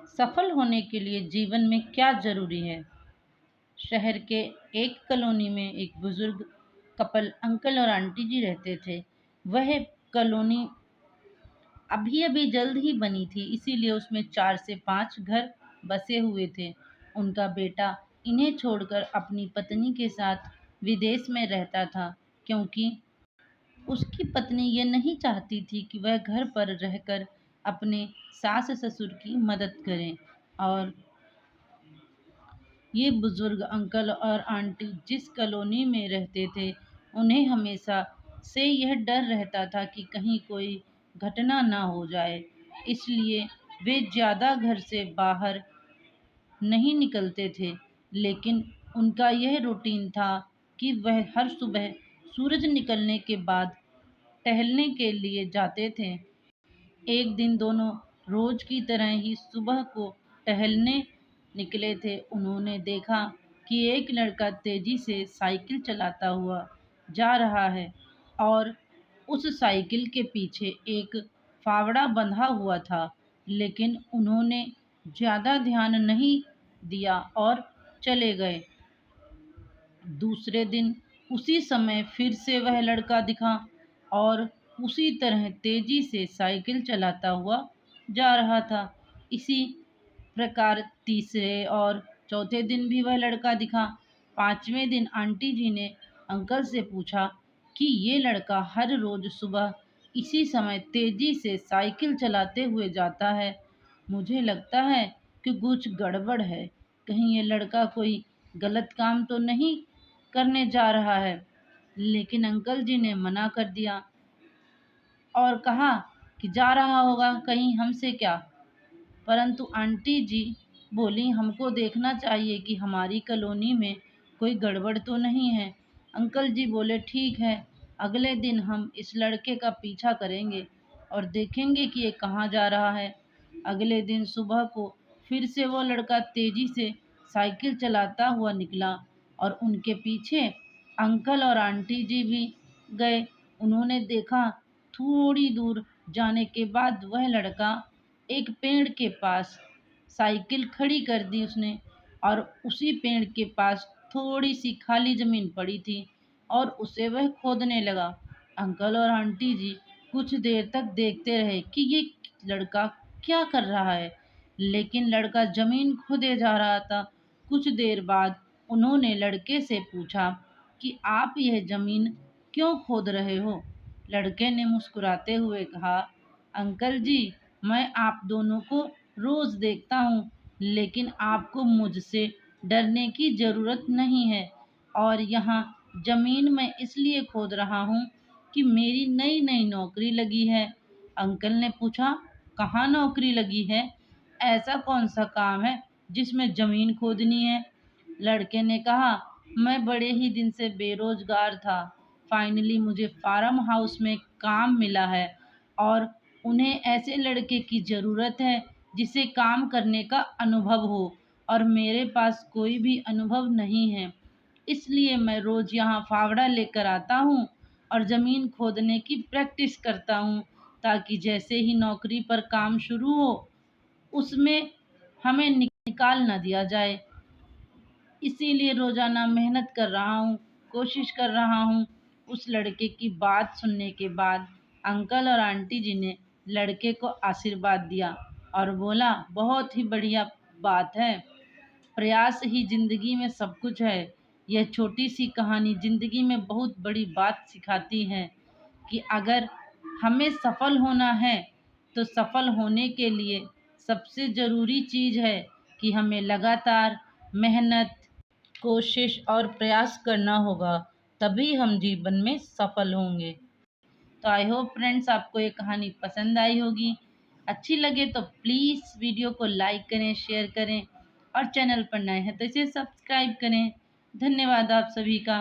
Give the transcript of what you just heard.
सफल होने के लिए जीवन में क्या ज़रूरी है। शहर के एक कॉलोनी में एक बुजुर्ग कपल अंकल और आंटी जी रहते थे। वह कॉलोनी अभी अभी जल्द ही बनी थी, इसीलिए उसमें 4 से 5 घर बसे हुए थे। उनका बेटा इन्हें छोड़कर अपनी पत्नी के साथ विदेश में रहता था, क्योंकि उसकी पत्नी ये नहीं चाहती थी कि वह घर पर रहकर अपने सास ससुर की मदद करे। और ये बुजुर्ग अंकल और आंटी जिस कॉलोनी में रहते थे, उन्हें हमेशा से यह डर रहता था कि कहीं कोई घटना ना हो जाए, इसलिए वे ज़्यादा घर से बाहर नहीं निकलते थे। लेकिन उनका यह रूटीन था कि वह हर सुबह सूरज निकलने के बाद टहलने के लिए जाते थे। एक दिन दोनों रोज की तरह ही सुबह को टहलने निकले थे। उन्होंने देखा कि एक लड़का तेजी से साइकिल चलाता हुआ जा रहा है और उस साइकिल के पीछे एक फावड़ा बंधा हुआ था। लेकिन उन्होंने ज़्यादा ध्यान नहीं दिया और चले गए। दूसरे दिन उसी समय फिर से वह लड़का दिखा और उसी तरह तेजी से साइकिल चलाता हुआ जा रहा था। इसी प्रकार तीसरे और चौथे दिन भी वह लड़का दिखा। पांचवें दिन आंटी जी ने अंकल से पूछा कि ये लड़का हर रोज सुबह इसी समय तेजी से साइकिल चलाते हुए जाता है। मुझे लगता है कि कुछ गड़बड़ है। कहीं ये लड़का कोई गलत काम तो नहीं करने जा रहा है। लेकिन अंकल जी ने मना कर दिया और कहा कि जा रहा होगा कहीं, हमसे क्या। परंतु आंटी जी बोली, हमको देखना चाहिए कि हमारी कॉलोनी में कोई गड़बड़ तो नहीं है। अंकल जी बोले, ठीक है, अगले दिन हम इस लड़के का पीछा करेंगे और देखेंगे कि ये कहाँ जा रहा है। अगले दिन सुबह को फिर से वो लड़का तेजी से साइकिल चलाता हुआ निकला और उनके पीछे अंकल और आंटी जी भी गए। उन्होंने देखा, थोड़ी दूर जाने के बाद वह लड़का एक पेड़ के पास साइकिल खड़ी कर दी उसने, और उसी पेड़ के पास थोड़ी सी खाली जमीन पड़ी थी और उसे वह खोदने लगा। अंकल और आंटी जी कुछ देर तक देखते रहे कि ये लड़का क्या कर रहा है, लेकिन लड़का जमीन खोदे जा रहा था। कुछ देर बाद उन्होंने लड़के से पूछा कि आप यह जमीन क्यों खोद रहे हो। लड़के ने मुस्कुराते हुए कहा, अंकल जी, मैं आप दोनों को रोज देखता हूँ, लेकिन आपको मुझसे डरने की ज़रूरत नहीं है। और यहाँ ज़मीन मैं इसलिए खोद रहा हूँ कि मेरी नई नई नौकरी लगी है। अंकल ने पूछा, कहाँ नौकरी लगी है? ऐसा कौन सा काम है जिसमें ज़मीन खोदनी है? लड़के ने कहा, मैं बड़े ही दिन से बेरोजगार था। फाइनली मुझे फार्म हाउस में काम मिला है और उन्हें ऐसे लड़के की ज़रूरत है जिसे काम करने का अनुभव हो, और मेरे पास कोई भी अनुभव नहीं है। इसलिए मैं रोज़ यहाँ फावड़ा लेकर आता हूँ और ज़मीन खोदने की प्रैक्टिस करता हूँ, ताकि जैसे ही नौकरी पर काम शुरू हो उसमें हमें निकाल ना दिया जाए। इसीलिए रोज़ाना मेहनत कर रहा हूँ, कोशिश कर रहा हूँ। उस लड़के की बात सुनने के बाद अंकल और आंटी जी ने लड़के को आशीर्वाद दिया और बोला, बहुत ही बढ़िया बात है, प्रयास ही जिंदगी में सब कुछ है। यह छोटी सी कहानी जिंदगी में बहुत बड़ी बात सिखाती है कि अगर हमें सफल होना है तो सफल होने के लिए सबसे ज़रूरी चीज़ है कि हमें लगातार मेहनत, कोशिश और प्रयास करना होगा, तभी हम जीवन में सफल होंगे। तो आई होप फ्रेंड्स आपको ये कहानी पसंद आई होगी। अच्छी लगे तो प्लीज़ वीडियो को लाइक करें, शेयर करें और चैनल पर नए हैं तो इसे सब्सक्राइब करें। धन्यवाद आप सभी का।